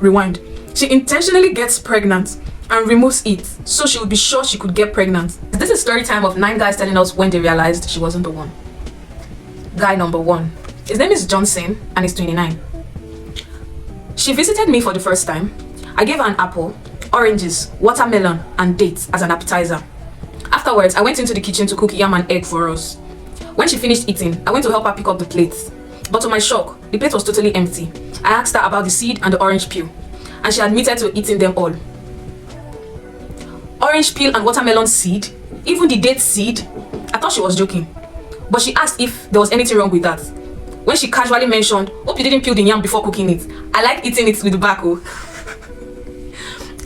rewind. She intentionally gets pregnant and removes it so she would be sure she could get pregnant. This is story time of 9 guys telling us when they realized she wasn't the one. Guy number 1. His name is Johnson and he's 29. She visited me for the first time. I gave her an apple, oranges, watermelon, and dates as an appetizer. Afterwards, I went into the kitchen to cook yam and egg for us. When she finished eating, I went to help her pick up the plates. But to my shock, the plate was totally empty. I asked her about the seed and the orange peel, and she admitted to eating them all. Orange peel and watermelon seed, even the date seed. I thought she was joking, but she asked if there was anything wrong with that. When she casually mentioned, "Hope you didn't peel the yam before cooking it. I like eating it with the back."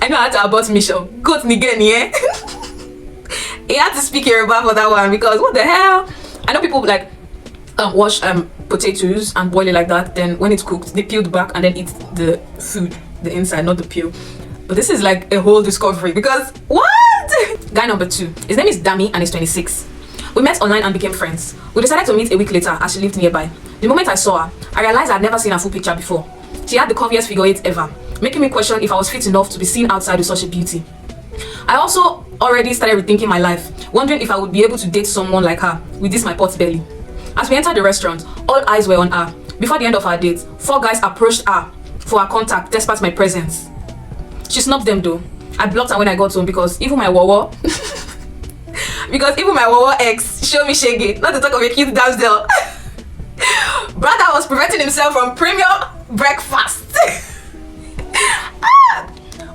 I know how to abort mission. Goat nigga, yeah. He had to speak Yoruba for that one because what the hell? I know people like wash potatoes and boil it like that. Then when it's cooked, they peel the back and then eat the food, the inside, not the peel. But this is like a whole discovery because what? Guy number 2. His name is Dami and he's 26. We met online and became friends. We decided to meet a week later as she lived nearby. The moment I saw her, I realized I had never seen her full picture before. She had the curviest figure 8 ever, making me question if I was fit enough to be seen outside with such a beauty. I also already started rethinking my life, wondering if I would be able to date someone like her with this my pot belly. As we entered the restaurant, all eyes were on her. Before the end of our date, 4 guys approached her for her contact despite my presence. She snubbed them though. I blocked her when I got home because even my wawa ex showed me shaggy, not to talk of a cute damsel. Brother was preventing himself from premium breakfast.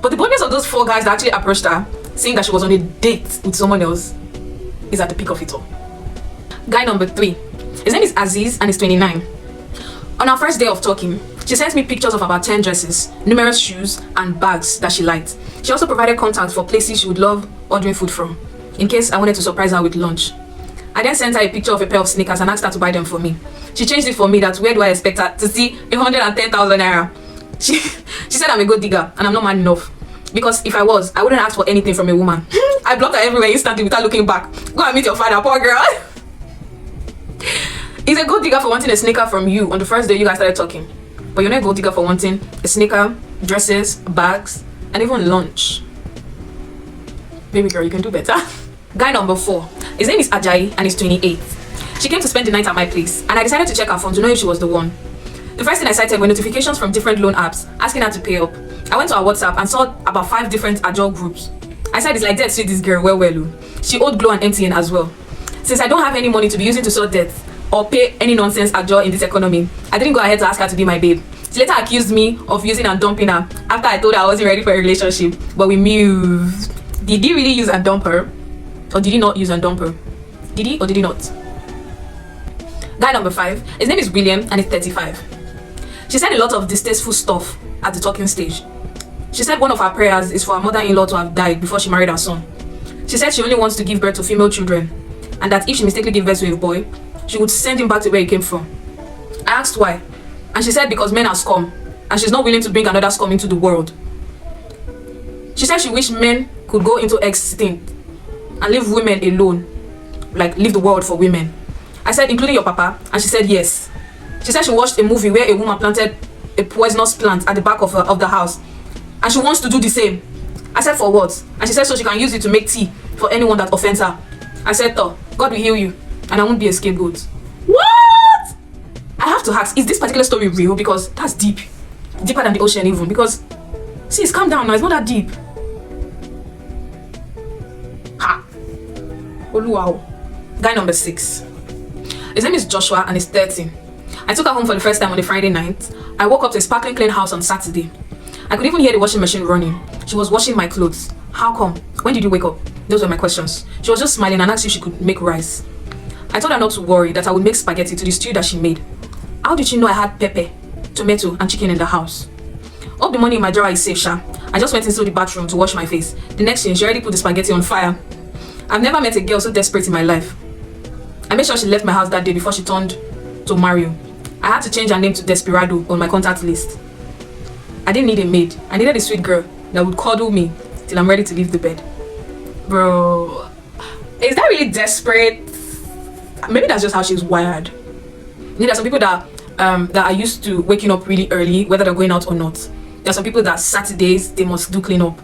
But the boldness of those 4 guys that actually approached her, saying that she was on a date with someone else, is at the peak of it all. Guy number 3. His name is Aziz and he's 29. On our first day of talking, she sent me pictures of about 10 dresses, numerous shoes, and bags that she liked. She also provided contacts for places she would love ordering food from, in case I wanted to surprise her with lunch. I then sent her a picture of a pair of sneakers and asked her to buy them for me. She changed it for me that where do I expect her to see 110,000 naira. She said I'm a good digger and I'm not man enough. Because if I was, I wouldn't ask for anything from a woman. I blocked her everywhere instantly without looking back. Go and meet your father, poor girl. He's a gold digger for wanting a sneaker from you on the first day you guys started talking. But you're not a gold digger for wanting a sneaker, dresses, bags, and even lunch. Baby girl, you can do better. Guy number 4. His name is Ajayi and he's 28. She came to spend the night at my place and I decided to check her phone to know if she was the one. The first thing I cited were notifications from different loan apps asking her to pay up. I went to her WhatsApp and saw about 5 different Ajo groups. I said it's like debt sweet this girl well. She owed Glow and MTN as well. Since I don't have any money to be using to sort debts or pay any nonsense Ajo in this economy, I didn't go ahead to ask her to be my babe. She later accused me of using and dumping her after I told her I wasn't ready for a relationship. But we moved. Did he really use and dump her? Or did he not use and dump her? Did he or did he not? Guy number 5. His name is William and he's 35. She said a lot of distasteful stuff at the talking stage. She said one of her prayers is for her mother-in-law to have died before she married her son. She said she only wants to give birth to female children and that if she mistakenly gave birth to a boy, she would send him back to where he came from. I asked why, and she said because men are scum and she's not willing to bring another scum into the world. She said she wished men could go into extinct and leave women alone, like leave the world for women. I said including your papa, and she said yes. She said she watched a movie where a woman planted a poisonous plant at the back of the house and she wants to do the same. I said for what? And she said so she can use it to make tea for anyone that offends her. I said God will heal you and I won't be a scapegoat. What? I have to ask, is this particular story real? Because that's deep. Deeper than the ocean even. Because sis, calm down now, it's not that deep. Ha! Oluwao. Guy number 6. His name is Joshua and he's 30. I took her home for the first time on a Friday night. I woke up to a sparkling clean house on Saturday. I could even hear the washing machine running. She was washing my clothes. How come? When did you wake up? Those were my questions. She was just smiling and asked if she could make rice. I told her not to worry, that I would make spaghetti to the stew that she made. How did she know I had pepper, tomato, and chicken in the house? All the money in my drawer is safe, sha. I just went into the bathroom to wash my face. The next thing, she already put the spaghetti on fire. I've never met a girl so desperate in my life. I made sure she left my house that day before she turned to Mario. I had to change her name to Desperado on my contact list. I didn't need a maid. I needed a sweet girl that would cuddle me till I'm ready to leave the bed. Bro, is that really desperate? Maybe that's just how she's wired. You know, there's some people that are used to waking up really early, whether they're going out or not. There are some people that Saturdays they must do cleanup.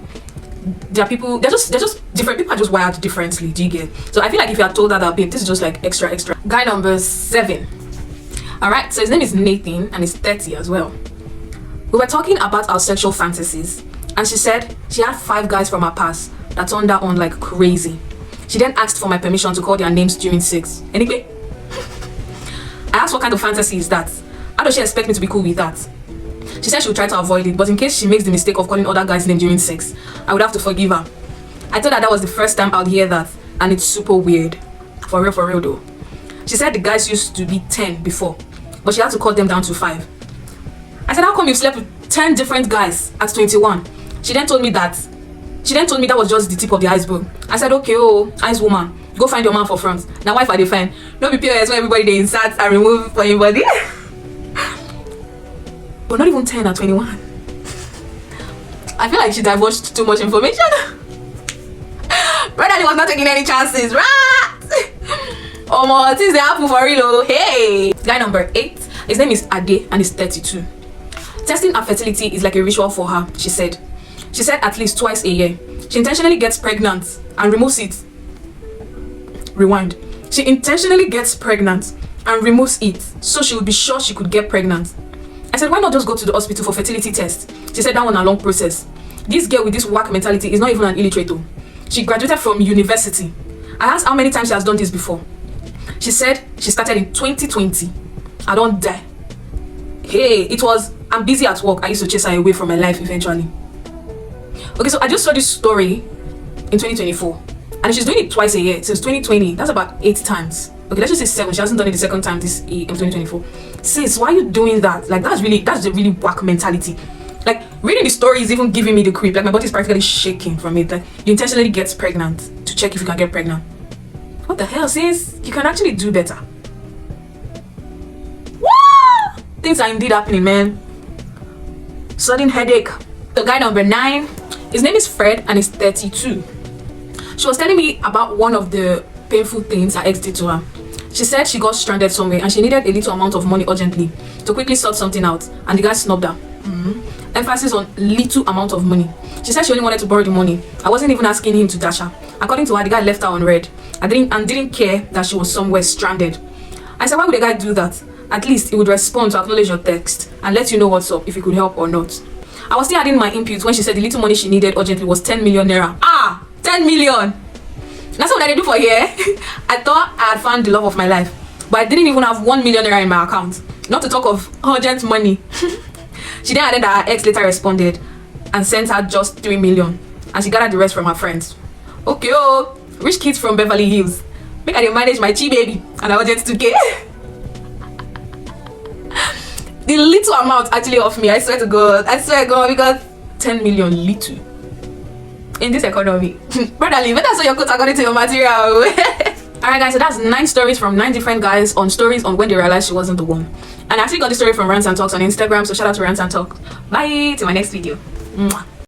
There are people, they're just different. People are just wired differently. Do you get? So I feel like if you had told her that, babe, this is just like extra. Guy number 7. All right, so his name is Nathan and he's 30 as well. We were talking about our sexual fantasies, and she said she had 5 guys from her past that turned her on like crazy. She then asked for my permission to call their names during sex. Anyway, I asked what kind of fantasy is that? How does she expect me to be cool with that? She said she would try to avoid it, but in case she makes the mistake of calling other guys' names during sex, I would have to forgive her. I told her that was the first time I'd hear that, and it's super weird. For real though. She said the guys used to be 10 before, but she had to cut them down to 5. I said, how come you slept with 10 different guys at 21? She then told me that was just the tip of the iceberg. I said, okay, oh, ice woman, go find your man for front. Now wife are they fine. No be POS when everybody they insert and remove for anybody. But not even 10 at 21. I feel like she divulged too much information. Brother was not taking any chances, right? Oh my, things they happen for real. Hey, guy number 8. His name is Ade and he's 32. Testing her fertility is like a ritual for her, she said. She said at least twice a year. She intentionally gets pregnant and removes it. Rewind. She intentionally gets pregnant and removes it so she would be sure she could get pregnant. I said, why not just go to the hospital for fertility test? She said that one a long process. This girl with this whack mentality is not even an illiterate. She graduated from university. I asked how many times she has done this before. She said she started in 2020. I don't die. Hey, I'm busy at work. I used to chase her away from my life eventually. Okay, so I just saw this story in 2024. And she's doing it twice a year since 2020. That's about 8 times. Okay, let's just say 7. She hasn't done it the second time this in 2024. Sis, why are you doing that? Like, that's the really whack mentality. Like, reading the story is even giving me the creep. Like, my body's practically shaking from it. Like, you intentionally get pregnant to check if you can get pregnant. What the hell, sis? You can actually do better. What? Things are indeed happening, man. Sudden headache. The guy number 9, his name is Fred and he's 32. She was telling me about one of the painful things her ex did to her. She said she got stranded somewhere and she needed a little amount of money urgently to quickly sort something out, and the guy snubbed her. Emphasis on little amount of money. She said she only wanted to borrow the money. I wasn't even asking him to dash her. According to her, the guy left her on red. I didn't care that she was somewhere stranded. I said, why would the guy do that? At least he would respond to acknowledge your text and let you know what's up, if he could help or not. I was still adding my input when she said the little money she needed urgently was 10 million naira. 10 million! That's what I do for here. I thought I had found the love of my life, but I didn't even have 1 million naira in my account. Not to talk of urgent money. She then added that her ex later responded and sent her just 3 million, and she gathered the rest from her friends. Okay, oh, rich kids from Beverly Hills. Make I manage my chi baby and I urgent 2K. The little amount actually off me. I swear to God, because 10 million little. In this economy, brotherly, better so your quote according to your material. Alright guys, so that's 9 stories from 9 different guys on stories on when they realized she wasn't the one. And I actually got this story from Rants and Talks on Instagram, so shout out to Rants and Talks. Bye, till my next video. Mwah.